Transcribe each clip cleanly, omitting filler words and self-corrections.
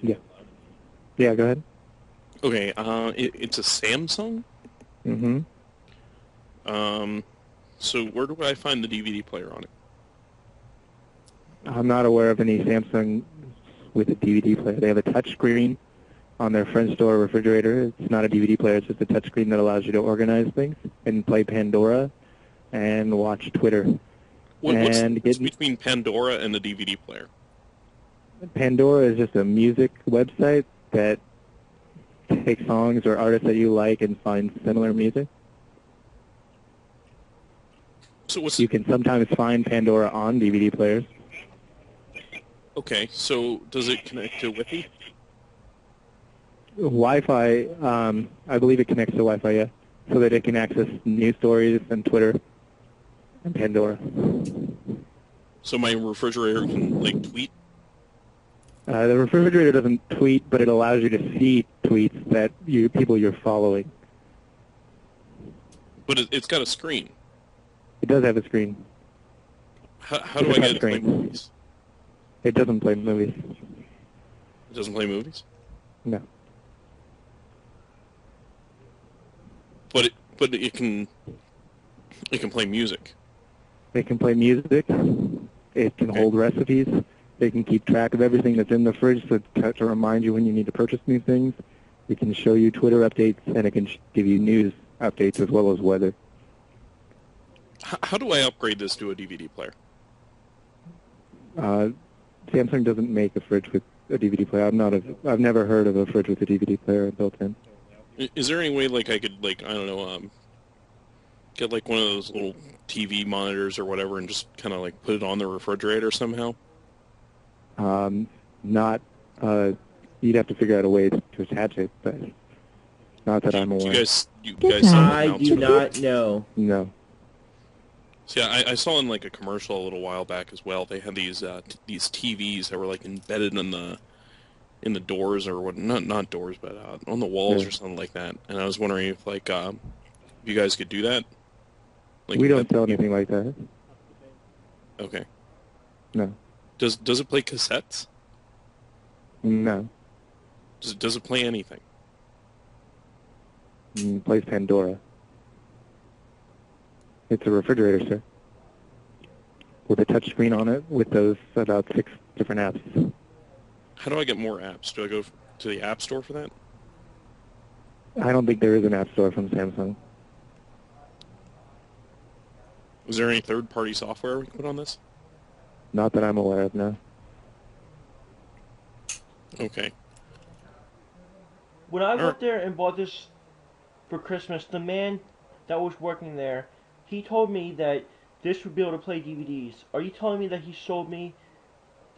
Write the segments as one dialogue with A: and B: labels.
A: Yeah. Yeah, go ahead.
B: Okay, it's a Samsung?
A: Mm-hmm.
B: Um, so where do I find the DVD player on it?
A: I'm not aware of any Samsung with a DVD player. They have a touch screen on their French door refrigerator. It's not a DVD player. It's just a touch screen that allows you to organize things and play Pandora and watch Twitter.
B: What's the
A: And
B: difference
A: get
B: between Pandora and the DVD player?
A: Pandora is just a music website that takes songs or artists that you like and finds similar music.
B: So what's
A: You can sometimes find Pandora on DVD players.
B: okay? So does it connect to Wi-Fi?
A: Wi-Fi, I believe it connects to Wi-Fi, yeah, so that it can access news stories and Twitter and Pandora.
B: So my refrigerator can like tweet.
A: The refrigerator doesn't tweet, but it allows you to see tweets that people you're following.
B: But it's got a screen.
A: It does have a screen.
B: How
A: It's
B: do
A: a
B: I get
A: touch
B: it to play
A: screen.
B: movies?
A: It doesn't play movies.
B: It doesn't play movies,
A: No.
B: but it can play music.
A: It can play music. It can
B: Okay.
A: hold recipes. It can keep track of everything that's in the fridge to remind you when you need to purchase new things. It can show you Twitter updates, and it can give you news updates as well as weather.
B: How do I upgrade this to a DVD player?
A: Samsung doesn't make a fridge with a DVD player. I've never heard of a fridge with a DVD player built in.
B: Is there any way like I could like I don't know get like one of those little TV monitors or whatever and just kind of like put it on the refrigerator somehow?
A: Not, you'd have to figure out a way to attach it, but not that I'm
B: Do
A: aware.
B: you guys sell
C: I
B: mounts
C: do
B: for that?
C: not know.
A: No.
B: See, I saw in like a commercial a little while back as well. They had these TVs that were like embedded in the doors or what? Not doors, but on the walls
A: Yeah.
B: or something like that. And I was wondering if like if you guys could do that. Like
A: We don't
B: embed
A: sell
B: the TV.
A: anything like that.
B: Okay.
A: No.
B: Does it play cassettes?
A: No.
B: Does it play anything?
A: Plays Pandora. It's a refrigerator, sir. With a touch screen on it with those about 6 different apps.
B: How do I get more apps? Do I go to the App Store for that?
A: I don't think there is an app store from Samsung.
B: Is there any third-party software we can put on this?
A: Not that I'm aware of, no.
B: Okay.
D: When I
B: Alright.
D: went there and bought this for Christmas, the man that was working there, he told me that this would be able to play DVDs. Are you telling me that he sold me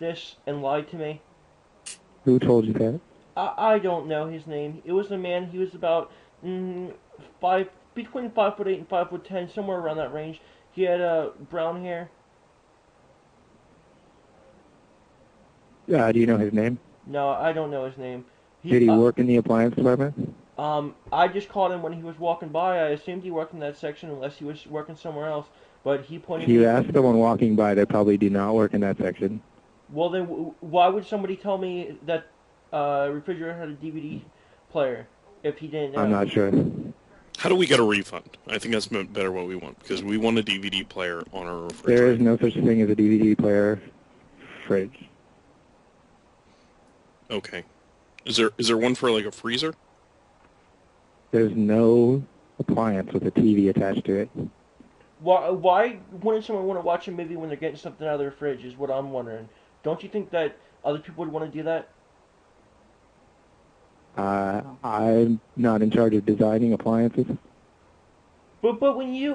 D: this and lied to me?
A: Who told you that?
D: I don't know his name. It was a man. He was about between 5'8" and 5'10", somewhere around that range. He had brown hair.
A: Do you know his name?
D: No, I don't know his name.
A: Did he work in the appliance department?
D: I just caught him when he was walking by. I assumed he worked in that section unless he was working somewhere else. But he pointed
A: If you
D: me.
A: ask someone walking by, they probably do not work in that section.
D: Well, then why would somebody tell me that refrigerator had a DVD player if he didn't know?
A: I'm not sure.
B: How do we get a refund? I think that's better what we want because we want a DVD player on our refrigerator.
A: There is no such thing as a DVD player fridge.
B: Okay. Is there one for like a freezer?
A: There's no appliance with a TV attached to it.
D: Why wouldn't someone want to watch a movie when they're getting something out of their fridge is what I'm wondering. Don't you think that other people would want to do that?
A: I'm not in charge of designing appliances.
D: But when you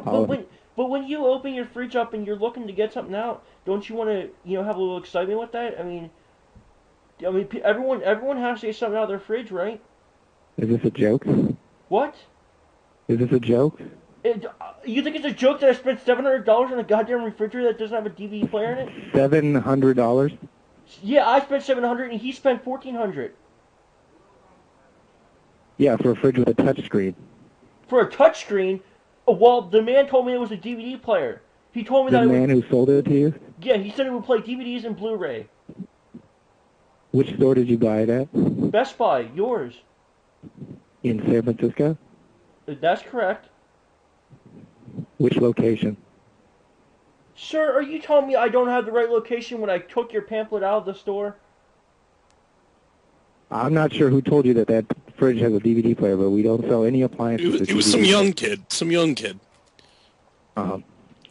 D: when you open your fridge up and you're looking to get something out, don't you want to have a little excitement with that? I mean, everyone has to get something out of their fridge, right?
A: Is this a joke?
D: What?
A: Is this a joke?
D: You think it's a joke that I spent $700 on a goddamn refrigerator that doesn't have a DVD player in it?
A: $700?
D: Yeah, I spent $700 and he spent $1,400
A: Yeah, for a fridge with a touchscreen.
D: for a touchscreen. Well, the man told me it was a DVD player. He told me
A: The
D: that
A: man who sold it to you?
D: yeah, he said it would play DVDs and Blu-ray.
A: Which store did you buy it at?
D: Best Buy, yours.
A: In San Francisco?
D: That's correct.
A: Which location?
D: Sir, are you telling me I don't have the right location when I took your pamphlet out of the store?
A: I'm not sure who told you that that fridge has a DVD player, but we don't sell any appliances.
B: It was some young kid. Some young kid.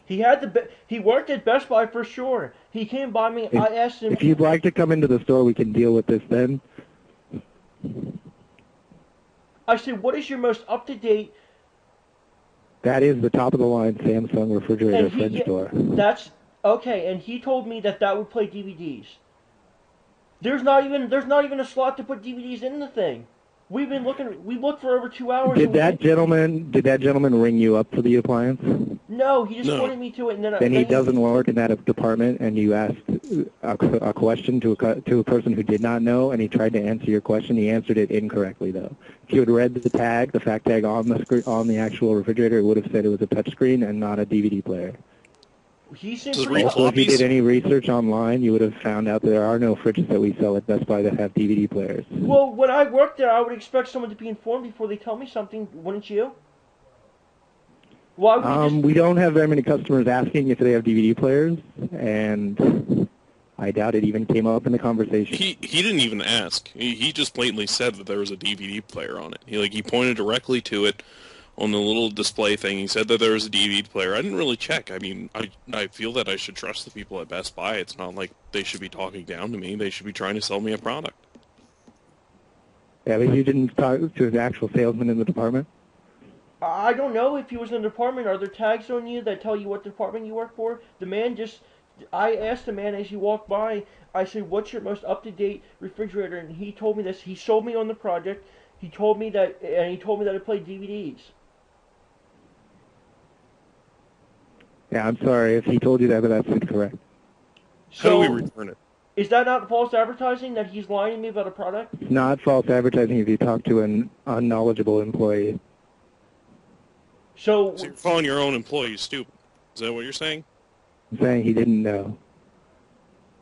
D: He worked at Best Buy for sure. He came by me. I asked him.
A: If you'd like to come into the store, we can deal with this then.
D: I said, "What is your most up-to-date?"
A: That is the top-of-the-line Samsung refrigerator French door.
D: That's okay. And he told me that would play DVDs. There's not even a slot to put DVDs in the thing. We've been looking. We looked for over 2 hours.
A: Did that gentleman ring you up for the appliance?
D: No, he just pointed me to it, and
A: then he doesn't work in that department. And you asked a question to a person who did not know, and he tried to answer your question. He answered it incorrectly, though. If you had read the fact tag on the actual refrigerator, it would have said it was a touchscreen and not a DVD player.
D: He seemed
A: Also, if you did any research online, you would have found out there are no fridges that we sell at Best Buy that have DVD players.
D: Well, when I worked there, I would expect someone to be informed before they tell me something, wouldn't you? Why would
A: we don't have very many customers asking if they have DVD players, and I doubt it even came up in the conversation.
B: He didn't even ask. He just blatantly said that there was a DVD player on it. He pointed directly to it on the little display thing. He said that there was a DVD player. I didn't really check. I mean, I feel that I should trust the people at Best Buy. It's not like they should be talking down to me. They should be trying to sell me a product.
A: Yeah, but you didn't talk to the actual salesman in the department?
D: I don't know if he was in the department. Are there tags on you that tell you what department you work for? I asked the man as he walked by, I said, "What's your most up-to-date refrigerator?" And he told me this. He sold me on the project. He told me that it played DVDs.
A: Yeah, I'm sorry if he told you that, but that's incorrect.
B: So, how do we return it?
D: Is that not false advertising that he's lying to me about a product?
A: It's not false advertising if you talk to an unknowledgeable employee.
D: So
B: you're calling your own employees stupid. Is that what you're saying?
A: I'm saying he didn't know.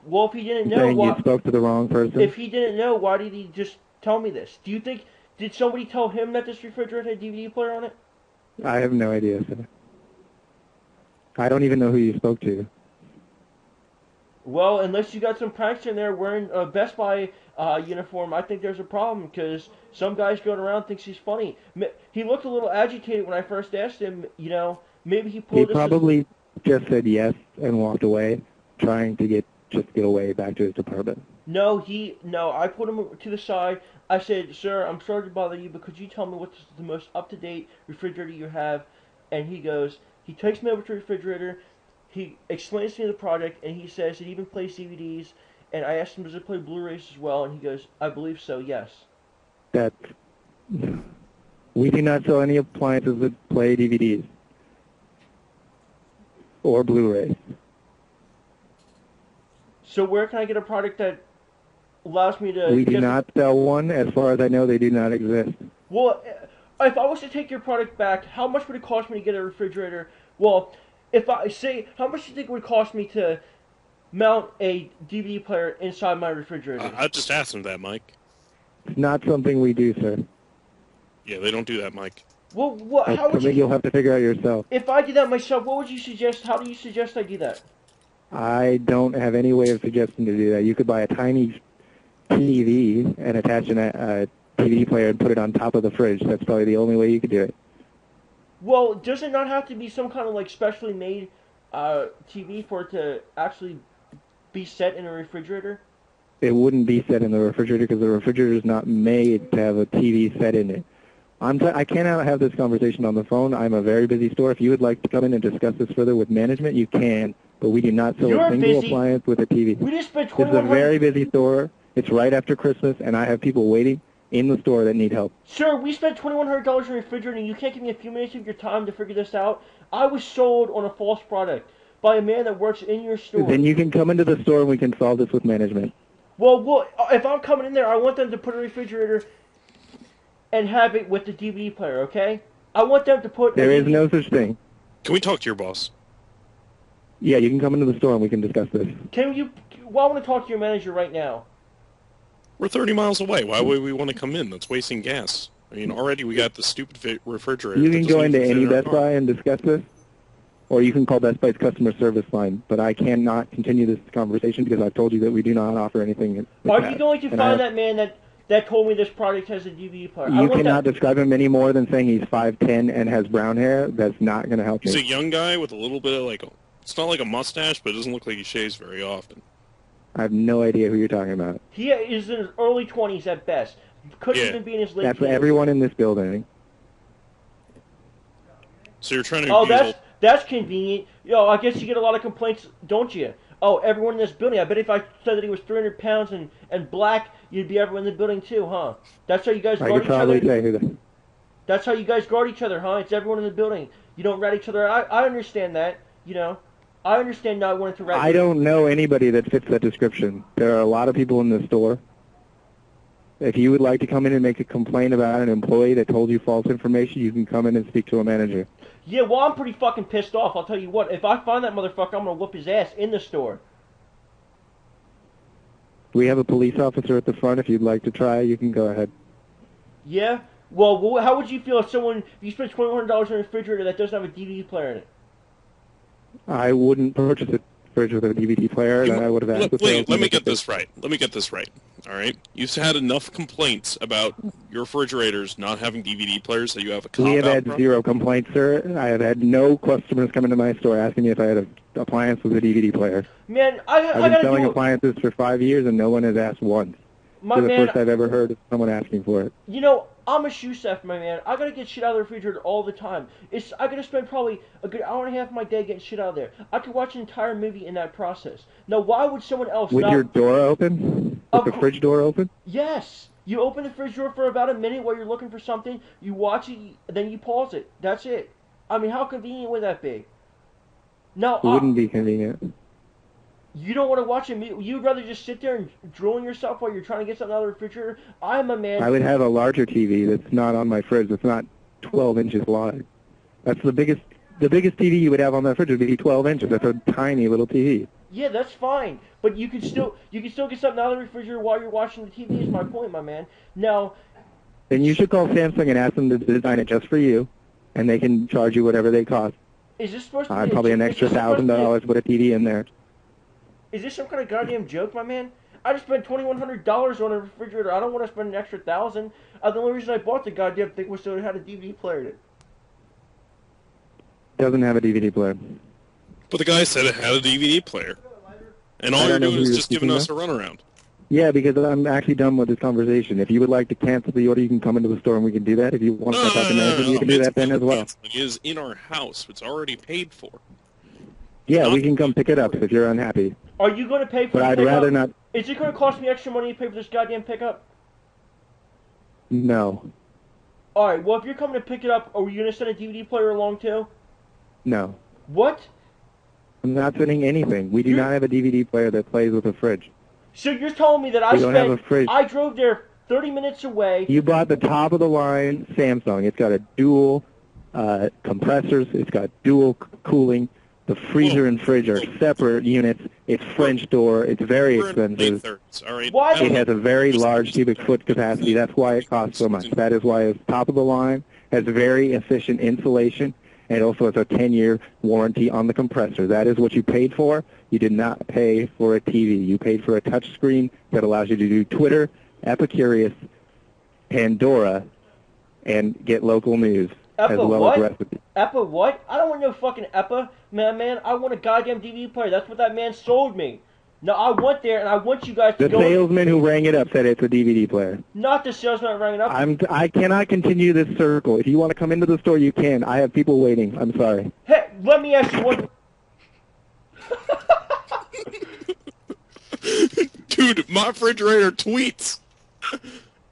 D: Well, if he didn't know,
A: saying you spoke to the wrong person?
D: If he didn't know, why did he just tell me this? Do you think, did somebody tell him that this refrigerator had a DVD player on it?
A: I have no idea, sir. I don't even know who you spoke to.
D: Well, unless you got some prankster in there wearing a Best Buy uniform, I think there's a problem, because some guy's going around thinks he's funny. He looked a little agitated when I first asked him, maybe he pulled
A: He probably just said yes and walked away, trying to get away back to his department.
D: No, I put him to the side. I said, "Sir, I'm sorry to bother you, but could you tell me what's the most up-to-date refrigerator you have?" And he takes me over to the refrigerator, he explains to me the product, and he says it even plays DVDs, and I asked him, "Does it play Blu-rays as well?" And he goes, "I believe so, yes."
A: We do not sell any appliances that play DVDs or Blu-rays.
D: So where can I get a product that allows me to...
A: We do not sell one. As far as I know, they do not exist.
D: Well, if I was to take your product back, how much would it cost me to get a refrigerator? Well, how much do you think it would cost me to mount a DVD player inside my refrigerator?
B: I just asked him that, Mike.
A: It's not something we do, sir.
B: Yeah, they don't do that, Mike.
D: Well,
A: how would you'll have to figure out yourself.
D: If I did that myself, what would you suggest? How do you suggest I do that?
A: I don't have any way of suggesting to do that. You could buy a tiny TV and attach a DVD player and put it on top of the fridge. That's probably the only way you could do it.
D: Well, does it not have to be some kind of specially made TV for it to actually be set in a refrigerator?
A: It wouldn't be set in the refrigerator because the refrigerator is not made to have a TV set in it. I cannot have this conversation on the phone. I'm a very busy store. If you would like to come in and discuss this further with management, you can. But we do not sell a single appliance with a TV.
D: We just spent
A: $2,100. It's a very busy store. It's right after Christmas, and I have people waiting in the store that need help.
D: Sir, we spent $2,100 in a refrigerator, and you can't give me a few minutes of your time to figure this out? I was sold on a false product by a man that works in your store.
A: Then you can come into the store and we can solve this with management.
D: Well, if I'm coming in there, I want them to put a refrigerator and have it with the DVD player, okay? I want them to put...
A: There is no such thing.
B: Can we talk to your boss?
A: Yeah, you can come into the store and we can discuss this.
D: Can you... Well, I want to talk to your manager right now.
B: We're 30 miles away. Why would we want to come in? That's wasting gas. I mean, already we got the stupid refrigerator.
A: You
B: that
A: can
B: doesn't
A: go
B: even
A: into
B: fit
A: any
B: in our
A: Best
B: car.
A: Buy and discuss this, or you can call Best Buy's customer service line. But I cannot continue this conversation because I've told you that we do not offer anything.
D: Are
A: Like
D: you
A: that.
D: going to
A: And
D: find that man that told me this product has a DVD player? I
A: You
D: want
A: cannot
D: that.
A: describe him any more than saying he's 5'10" and has brown hair. That's not going to help
B: He's a
A: me.
B: young guy with a little bit of like, it's not like a mustache, but it doesn't look like he shaves very often.
A: I have no idea who you're talking about.
D: He is in his early 20s at best. Could
B: Yeah.
D: even be in his late
A: That's
D: teens.
A: everyone in this building.
B: So you're trying to
D: Oh,
B: abuse
D: that's convenient. Yo, I guess you get a lot of complaints, don't you? Oh, everyone in this building. I bet if I said that he was 300 pounds and black, you'd be everyone in the building too, huh? That's how you guys
A: I
D: guard
A: could
D: each
A: probably
D: other?
A: say who that.
D: That's how you guys guard each other, huh? It's everyone in the building. You don't rat each other out. I understand that, you know. I understand not wanting to rat
A: I don't know anybody that fits that description. There are a lot of people in the store. If you would like to come in and make a complaint about an employee that told you false information, you can come in and speak to a manager.
D: Yeah, well, I'm pretty fucking pissed off. I'll tell you what. If I find that motherfucker, I'm gonna whoop his ass in the store.
A: We have a police officer at the front. If you'd like to try, you can go ahead.
D: Yeah? Well, how would you feel if you spend $2,100 on a refrigerator that doesn't have a DVD player in it?
A: I wouldn't purchase a fridge with a DVD player, and I would have asked the
B: Wait, let
A: salesman
B: me
A: if
B: get
A: it-
B: this right. Let me get this right. All right? You've had enough complaints about your refrigerators not having DVD players that you have a cop
A: We have
B: out
A: had
B: front?
A: zero complaints, sir. I have had no customers come into my store asking me if I had an appliance with a DVD player.
D: Man, I
A: I've been
D: gotta
A: selling
D: do
A: appliances for 5 years, and no one has asked once.
D: my
A: This is the
D: man.
A: first I've ever heard of someone asking for it.
D: You know, I'm a shoe chef, my man. I gotta get shit out of the refrigerator all the time. I gotta spend probably a good hour and a half of my day getting shit out of there. I could watch an entire movie in that process. Now, why would someone else
A: With
D: not?
A: your door open? With the fridge door open?
D: Yes. You open the fridge door for about a minute while you're looking for something. You watch it, then you pause it. That's it. I mean, how convenient would that be? Now,
A: It wouldn't be convenient.
D: you don't want to watch a movie. You'd rather just sit there and drooling yourself while you're trying to get something out of the refrigerator. I'm a man.
A: I would have a larger TV that's not on my fridge. That's not 12 inches wide. That's the biggest TV you would have on that fridge would be 12 inches. That's a tiny little TV.
D: Yeah, that's fine. But you can still get something out of the refrigerator while you're watching the TV. Is my point, my man. Now,
A: Then you should call Samsung and ask them to design it just for you, and they can charge you whatever they cost.
D: is this supposed to be
A: Probably an
D: is
A: extra
D: this supposed to be
A: $1,000 to put a TV in there.
D: Is this some kind of goddamn joke, my man? I just spent $2,100 on a refrigerator. I don't want to spend an extra $1,000. The only reason I bought the goddamn thing was so it had a DVD player in it.
A: Doesn't have a DVD player.
B: But the guy said it had a DVD player. And all
A: I
B: you're
A: don't know
B: doing
A: who
B: is
A: you're
B: just giving
A: speaking
B: us a runaround.
A: Yeah, because I'm actually done with this conversation. If you would like to cancel the order, you can come into the store and we can do that. If you want to talk to managers, you can do that then as well.
B: It is in our house. It's already paid for.
A: Yeah, we can come pick it up if you're unhappy.
D: Are you going to pay for
A: But
D: the
A: I'd
D: pickup?
A: rather not.
D: Is it going to cost me extra money to pay for this goddamn pickup?
A: No.
D: Alright, well, if you're coming to pick it up, are you going to send a DVD player along too?
A: No.
D: What?
A: I'm not sending anything. We do
D: You're-
A: not have a DVD player that plays with a fridge.
D: So you're telling me that I
A: We don't have a fridge.
D: I drove there 30 minutes away.
A: You bought the top of the line Samsung. It's got a dual compressors. It's got dual cooling. The freezer and fridge are separate units. It's French door. It's very
B: We're in the late
A: expensive.
B: 30s, all right?
D: Why
B: I don't
A: It has
B: know.
A: a very large cubic foot capacity. That's why it costs so much. That is why it's top of the line, has very efficient insulation, and it also has a 10-year warranty on the compressor. That is what you paid for. You did not pay for a TV. You paid for a touch screen that allows you to do Twitter, Epicurious, Pandora, and get local news, as
D: Epa
A: well
D: what?
A: as recipes.
D: Epa what? I don't want no fucking Epa, man. I want a goddamn DVD player. That's what that man sold me. No, I went there and I want you guys to
A: The
D: go.
A: salesman who rang it up said it's a DVD player.
D: Not the salesman rang it up.
A: I cannot continue this circle. If you want to come into the store, you can. I have people waiting. I'm sorry.
D: Hey, let me ask you one.
B: Dude, my refrigerator tweets.